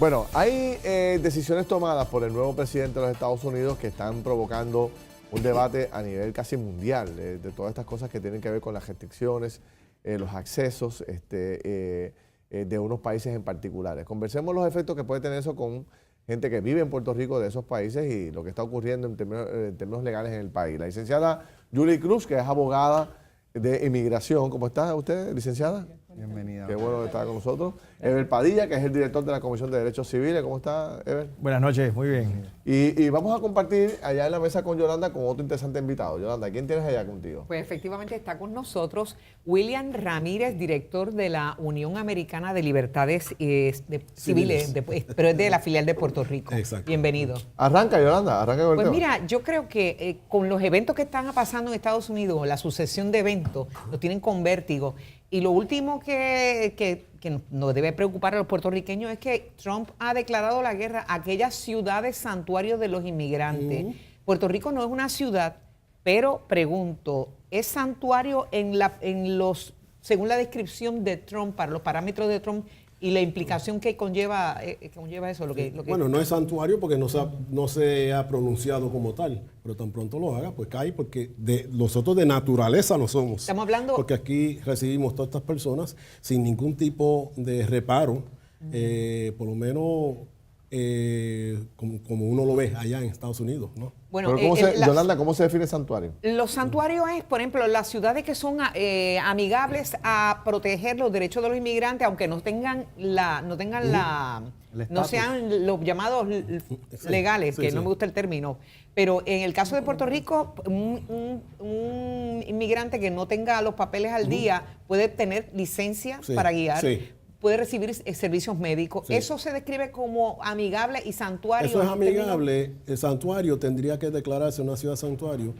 Bueno, hay decisiones tomadas por el nuevo presidente de los Estados Unidos que están provocando un debate a nivel casi mundial de todas estas cosas que tienen que ver con las restricciones, los accesos de unos países en particulares. Conversemos los efectos que puede tener eso con gente que vive en Puerto Rico de esos países y lo que está ocurriendo en términos legales en el país. La licenciada Julie Cruz, que es abogada de inmigración. ¿Cómo está usted, licenciada? Bienvenida. Qué bueno que está con nosotros. Ever Padilla, que es el director de la Comisión de Derechos Civiles. ¿Cómo está, Ever? Buenas noches, muy bien. Y vamos a compartir allá en la mesa con Yolanda con otro interesante invitado. Yolanda, ¿quién tienes allá contigo? Pues efectivamente está con nosotros William Ramírez, director de la Unión Americana de Libertades Civiles, pero es de la filial de Puerto Rico. Exacto. Bienvenido. Arranca, Yolanda, arranca con el Pues tema. mira, yo creo que con los eventos que están pasando en Estados Unidos, la sucesión de eventos, los tienen con vértigo. Y lo último que nos debe preocupar a los puertorriqueños es que Trump ha declarado la guerra a aquellas ciudades santuarios de los inmigrantes. Puerto Rico no es una ciudad, pero pregunto, ¿es santuario según la descripción de Trump, para los parámetros de Trump y la implicación que conlleva eso? Bueno, no es santuario porque no se ha pronunciado como tal, pero tan pronto lo haga, pues cae, porque nosotros de naturaleza no somos. Estamos hablando... Porque aquí recibimos todas estas personas sin ningún tipo de reparo, por lo menos como uno lo ve allá en Estados Unidos, ¿no? Bueno, Yolanda, ¿cómo se define santuario? Los santuarios es, por ejemplo, las ciudades que son amigables a proteger los derechos de los inmigrantes, aunque no sean los llamados legales, que no me gusta el término. Pero en el caso de Puerto Rico, un inmigrante que no tenga los papeles al día puede tener licencia para guiar. Puede recibir servicios médicos. Sí. Eso se describe como amigable y santuario. Eso es amigable. El santuario tendría que declararse una ciudad santuario.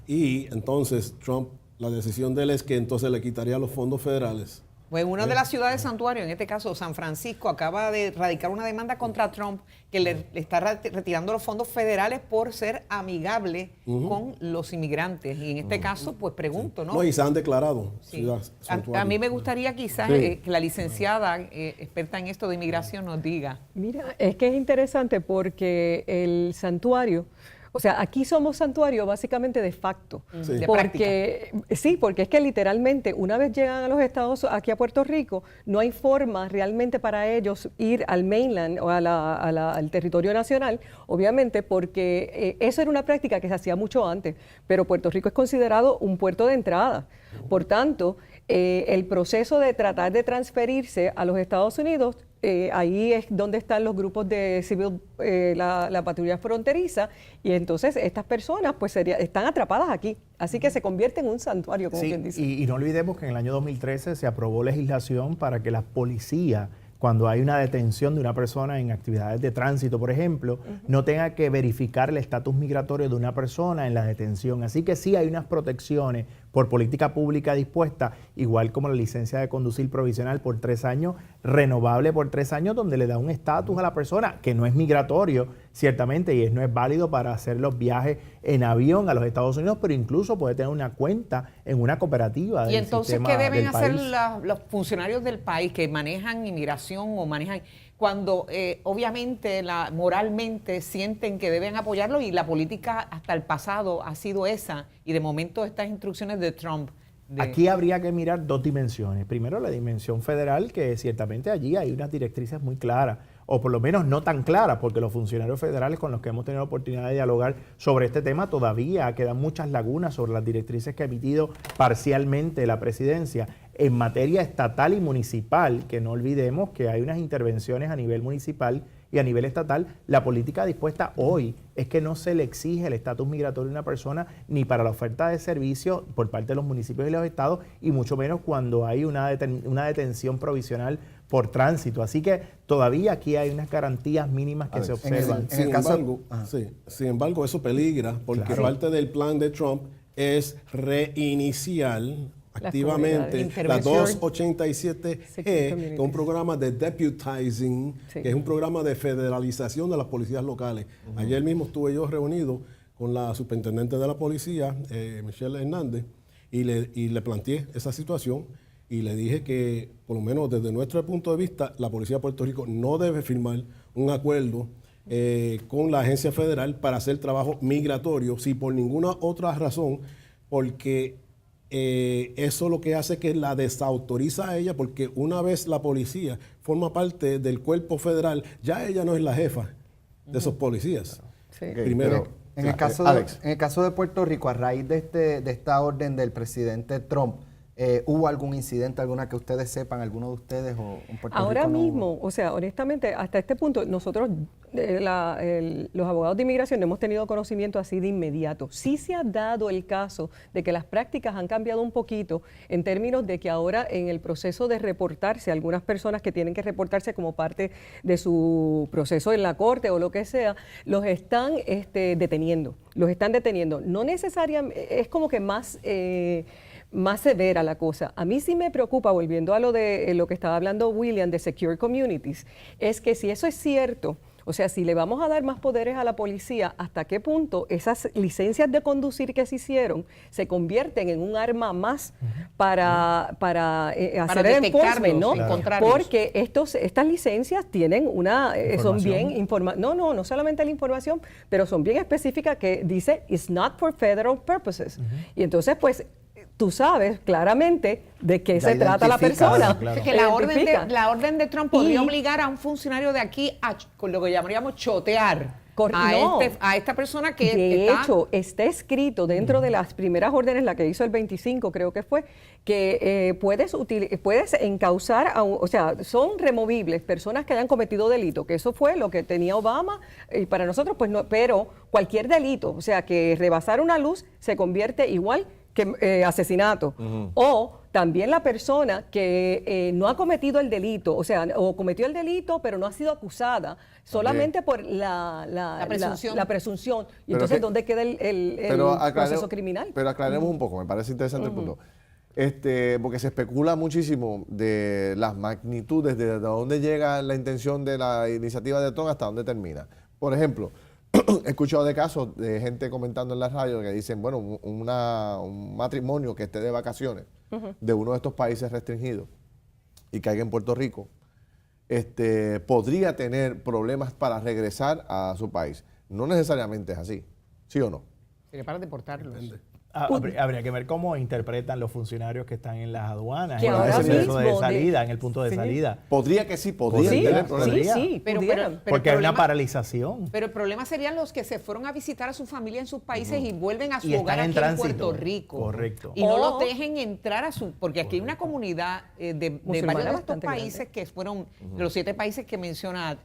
Y entonces Trump, la decisión de él es que entonces le quitaría los fondos federales. Pues una de las ciudades santuario, en este caso San Francisco, acaba de radicar una demanda contra Trump que le está retirando los fondos federales por ser amigable con los inmigrantes. Y en este caso, pues pregunto, ¿no? No, y se han declarado ciudad santuario. A mí me gustaría quizás que la licenciada experta en esto de inmigración nos diga. Mira, es que es interesante porque el santuario... O sea, aquí somos santuario básicamente de facto. Sí. Porque es que literalmente una vez llegan a los estados, aquí a Puerto Rico, no hay forma realmente para ellos ir al mainland o al territorio nacional, obviamente porque eso era una práctica que se hacía mucho antes, pero Puerto Rico es considerado un puerto de entrada. Por tanto, el proceso de tratar de transferirse a los Estados Unidos, ahí es donde están los grupos de civil, la patrulla fronteriza, y entonces estas personas pues están atrapadas aquí, así que se convierte en un santuario, como quien dice. Y no olvidemos que en el año 2013 se aprobó legislación para que la policía, cuando hay una detención de una persona en actividades de tránsito, por ejemplo, no tenga que verificar el estatus migratorio de una persona en la detención. Así que sí hay unas protecciones por política pública dispuesta, igual como la licencia de conducir provisional por 3 años, renovable por 3 años, donde le da un estatus a la persona que no es migratorio, ciertamente, y no es válido para hacer los viajes en avión a los Estados Unidos, pero incluso puede tener una cuenta en una cooperativa del sistema del país. ¿Y entonces qué deben hacer los funcionarios del país que manejan inmigración o manejan cuando obviamente moralmente sienten que deben apoyarlo y la política hasta el pasado ha sido esa y de momento estas instrucciones de Trump? Aquí habría que mirar 2 dimensiones. Primero, la dimensión federal, que ciertamente allí hay unas directrices muy claras, o por lo menos no tan claras, porque los funcionarios federales con los que hemos tenido la oportunidad de dialogar sobre este tema todavía quedan muchas lagunas sobre las directrices que ha emitido parcialmente la presidencia. En materia estatal y municipal, que no olvidemos que hay unas intervenciones a nivel municipal y a nivel estatal, la política dispuesta hoy es que no se le exige el estatus migratorio a una persona ni para la oferta de servicio por parte de los municipios y los estados, y mucho menos cuando hay una detención provisional por tránsito. Así que todavía aquí hay unas garantías mínimas que se observan. Sin embargo, eso peligra porque parte del plan de Trump es reiniciar activamente la 287G, que es un programa de deputizing, que es un programa de federalización de las policías locales. Ayer mismo estuve yo reunido con la superintendente de la policía, Michelle Hernández, y le planteé esa situación y le dije que, por lo menos desde nuestro punto de vista, la Policía de Puerto Rico no debe firmar un acuerdo con la agencia federal para hacer trabajo migratorio, si por ninguna otra razón, porque eso lo que hace es que la desautoriza a ella, porque una vez la policía forma parte del cuerpo federal, ya ella no es la jefa de esos policías. Sí. Okay, Primero, En el caso de Puerto Rico, a raíz de esta orden del presidente Trump, ¿hubo algún incidente, alguna que ustedes sepan, alguno de ustedes o en Puerto Ahora Rico? mismo, o sea, honestamente, hasta este punto, nosotros, los abogados de inmigración, no hemos tenido conocimiento así de inmediato. Sí se ha dado el caso de que las prácticas han cambiado un poquito en términos de que ahora en el proceso de reportarse, algunas personas que tienen que reportarse como parte de su proceso en la corte o lo que sea, los están deteniendo. Los están deteniendo. No necesariamente, es como que más severa la cosa. A mí sí me preocupa, volviendo a lo de lo que estaba hablando William de Secure Communities, es que si eso es cierto, o sea, si le vamos a dar más poderes a la policía, ¿hasta qué punto esas licencias de conducir que se hicieron se convierten en un arma más para hacer el enforcement, ¿no? Porque estas licencias tienen son bien no solamente la información, pero son bien específicas que dice it's not for federal purposes. Y entonces, pues, tú sabes claramente de qué se trata la persona. Claro. Que la orden de Trump podría obligar a un funcionario de aquí a, con lo que llamaríamos chotear a esta persona que de hecho, está escrito dentro de las primeras órdenes, la que hizo el 25 creo que fue, que puedes encausar, o sea, son removibles personas que hayan cometido delito, que eso fue lo que tenía Obama, y para nosotros pues no, pero cualquier delito, o sea, que rebasar una luz se convierte igual que asesinato. O también la persona que no ha cometido el delito, o sea, o cometió el delito pero no ha sido acusada, solamente por la presunción. Y entonces, ¿dónde queda el proceso criminal? Pero aclaremos un poco, me parece interesante el punto. Porque se especula muchísimo de las magnitudes, de dónde llega la intención de la iniciativa de Trump hasta dónde termina. Por ejemplo, he escuchado de casos de gente comentando en la radio que dicen, bueno, un matrimonio que esté de vacaciones de uno de estos países restringidos y caiga en Puerto Rico, podría tener problemas para regresar a su país. No necesariamente es así, ¿sí o no? Sería para deportarlos. Habría que ver cómo interpretan los funcionarios que están en las aduanas, que en el proceso de salida, en el punto de salida. Podría que sí, podría tener problemas. Sí, pero porque hay una paralización. Pero el problema serían los que se fueron a visitar a su familia en sus países y vuelven a su hogar aquí en Puerto Rico. Correcto. Y no los dejen entrar a su... Porque aquí hay una comunidad de varios de estos países grande, que fueron de los 7 países que menciona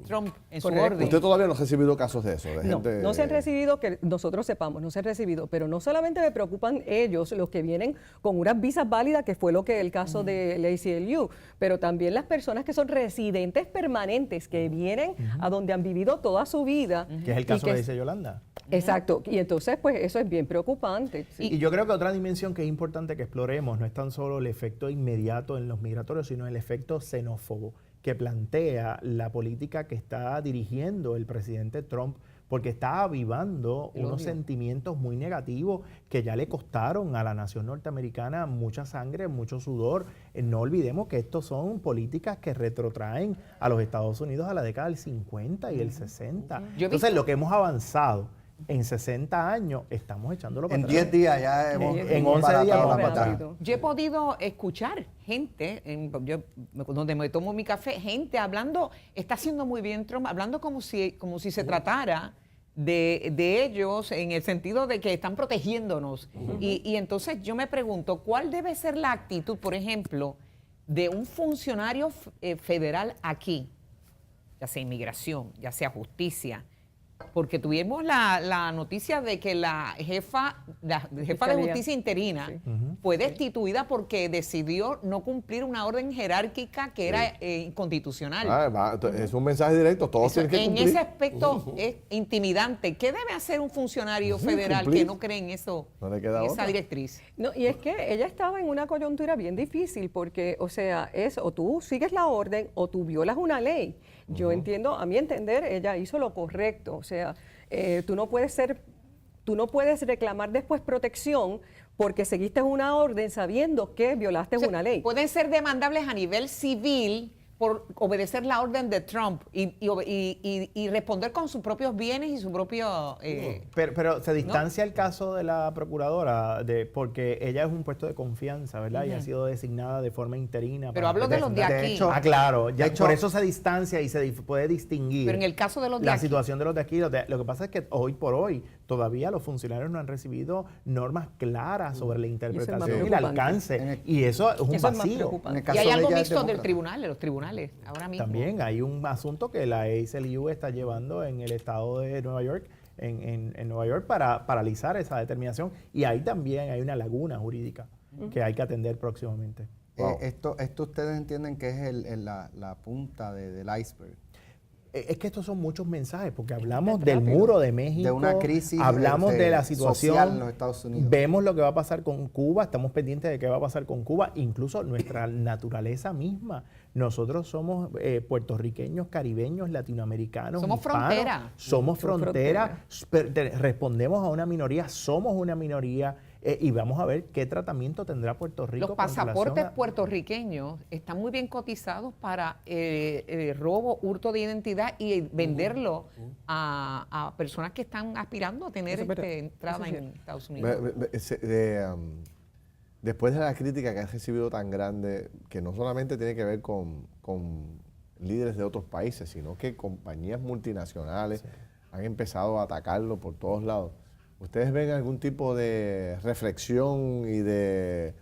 Trump en su orden. ¿Usted todavía no ha recibido casos de eso? No se han recibido, que nosotros sepamos, no se han recibido, pero no solamente me preocupan ellos, los que vienen con unas visas válidas, que fue lo que el caso del ACLU, pero también las personas que son residentes permanentes, que vienen a donde han vivido toda su vida. Que es el caso que dice Yolanda. Exacto, y entonces pues eso es bien preocupante. Sí. Y yo creo que otra dimensión que es importante que exploremos no es tan solo el efecto inmediato en los migratorios, sino el efecto xenófobo que plantea la política que está dirigiendo el presidente Trump, porque está avivando unos sentimientos muy negativos que ya le costaron a la nación norteamericana mucha sangre, mucho sudor. No olvidemos que estos son políticas que retrotraen a los Estados Unidos a la década del 50 y el 60. Entonces, lo que hemos avanzado en 60 años, estamos echándolo para atrás. En 10 días ya hemos... En 11 días vamos para atrás. Yo he podido escuchar gente, donde me tomo mi café, gente hablando, está haciendo muy bien Trump, hablando como si se tratara de ellos en el sentido de que están protegiéndonos. Y entonces yo me pregunto, ¿cuál debe ser la actitud, por ejemplo, de un funcionario federal aquí, ya sea inmigración, ya sea justicia? Porque tuvimos la noticia de que la jefa de justicia interina fue destituida porque decidió no cumplir una orden jerárquica que era inconstitucional. Es un mensaje directo, todos tienen que cumplir. En ese aspecto es intimidante. ¿Qué debe hacer un funcionario federal que no cree en eso, esa directriz? No, y es que ella estaba en una coyuntura bien difícil porque, o sea, o tú sigues la orden o tú violas una ley. Yo entiendo, a mi entender, ella hizo lo correcto. O sea, tú no puedes reclamar después protección porque seguiste una orden sabiendo que violaste O sea, una ley. pueden ser demandables a nivel civil por obedecer la orden de Trump y responder con sus propios bienes y su propio... Pero se distancia el caso de la procuradora porque ella es un puesto de confianza, ¿verdad? Y ha sido designada de forma interina. Pero hablo de los de aquí. hecho, Claro, ya, de hecho, por eso se distancia y se puede distinguir. Pero en el caso de los de la aquí. situación de los de aquí, lo que pasa es que hoy por hoy todavía los funcionarios no han recibido normas claras sobre la interpretación y el preocupante. alcance. Y eso es un Eso es más vacío. preocupante. En el Y caso hay de algo ella es mixto del demócrata. tribunal, de los tribunales, ahora mismo. También hay un asunto que la ACLU está llevando en el estado de Nueva York, en Nueva York, para paralizar esa determinación. Y ahí también hay una laguna jurídica que hay que atender próximamente. Wow. Esto ustedes entienden que es la punta del iceberg. Es que estos son muchos mensajes, porque hablamos Rápido. del muro de México, De una crisis hablamos de la situación social en los Estados Unidos. Vemos lo que va a pasar con Cuba, estamos pendientes de qué va a pasar con Cuba, incluso nuestra naturaleza misma. Nosotros somos puertorriqueños, caribeños, latinoamericanos, Somos hispanos, frontera. somos frontera, respondemos a una minoría, somos una minoría, y vamos a ver qué tratamiento tendrá Puerto Rico. Los con pasaportes relación a- puertorriqueños están muy bien cotizados para robo, hurto de identidad y venderlo a personas que están aspirando a tener entrada en Estados Unidos. Después de la crítica que ha recibido tan grande, que no solamente tiene que ver con líderes de otros países, sino que compañías multinacionales han empezado a atacarlo por todos lados. ¿Ustedes ven algún tipo de reflexión y de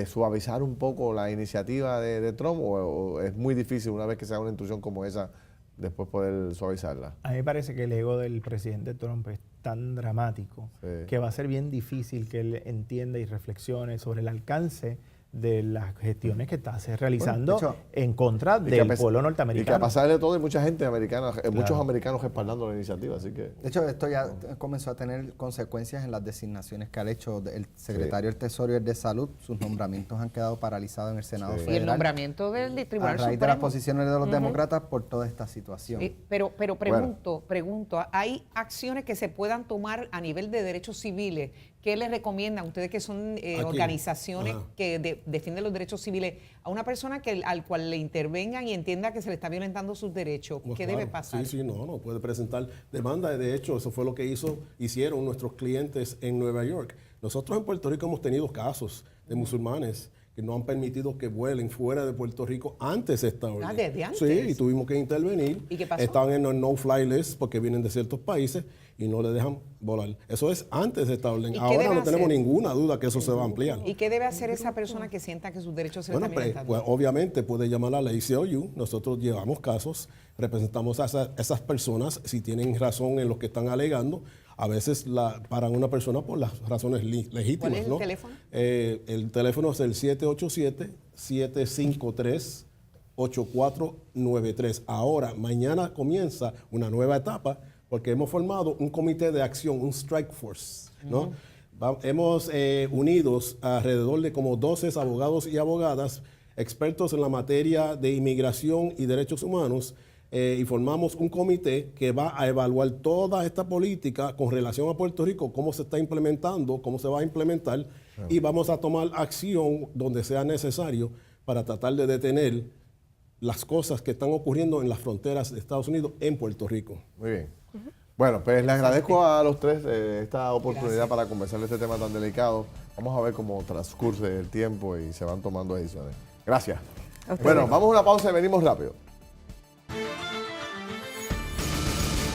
suavizar un poco la iniciativa de Trump o es muy difícil una vez que se haga una intrusión como esa después poder suavizarla? A mí me parece que el ego del presidente Trump es tan dramático que va a ser bien difícil que él entienda y reflexione sobre el alcance de las gestiones que está realizando Bueno, de hecho, en contra Y que del a pes- pueblo Y que a norteamericano. pesar de todo hay mucha gente americana, muchos Claro. americanos respaldando la iniciativa, así que... De hecho, esto ya comenzó a tener consecuencias en las designaciones que ha hecho el secretario del Tesoro y el de Salud. Sus nombramientos han quedado paralizados en el Senado Sí. Y Federal. el nombramiento del a Tribunal raíz de las Supremo. posiciones de los demócratas por toda esta situación. Pero pregunto, ¿hay acciones que se puedan tomar a nivel de derechos civiles? ¿Qué les recomiendan ustedes que son organizaciones Ajá. que defienden los derechos civiles a una persona al cual le intervengan y entienda que se le está violentando sus derechos? Pues ¿Qué claro, debe pasar? Sí, no puede presentar demanda. De hecho, eso fue lo que hicieron nuestros clientes en Nueva York. Nosotros en Puerto Rico hemos tenido casos de musulmanes que no han permitido que vuelen fuera de Puerto Rico antes de esta orden. ¿Desde antes? Sí, y tuvimos que intervenir. ¿Y qué pasó? Estaban en el no-fly list porque vienen de ciertos países y no le dejan volar. Eso es antes de esta orden. ¿Y qué Ahora debe no tenemos hacer? ninguna duda que eso se va a ampliar. ¿Y qué debe hacer esa persona que sienta que sus derechos se le Bueno, están violentando? pues obviamente puede llamar a la ACLU. Nosotros llevamos casos, representamos a esas personas si tienen razón en lo que están alegando. A veces paran a una persona por las razones legítimas. ¿Cuál es el ¿no? teléfono? El teléfono es el 787-753-8493. Ahora, mañana comienza una nueva etapa porque hemos formado un comité de acción, un strike force, ¿no? Hemos unidos alrededor de como 12 abogados y abogadas, expertos en la materia de inmigración y derechos humanos, y formamos un comité que va a evaluar toda esta política con relación a Puerto Rico, cómo se está implementando, cómo se va a implementar, y vamos a tomar acción donde sea necesario para tratar de detener las cosas que están ocurriendo en las fronteras de Estados Unidos en Puerto Rico. Muy bien. Bueno, pues les agradezco a los tres esta oportunidad para conversar de este tema tan delicado. Vamos a ver cómo transcurre el tiempo y se van tomando decisiones. Gracias. Bueno, vamos a una pausa y venimos rápido.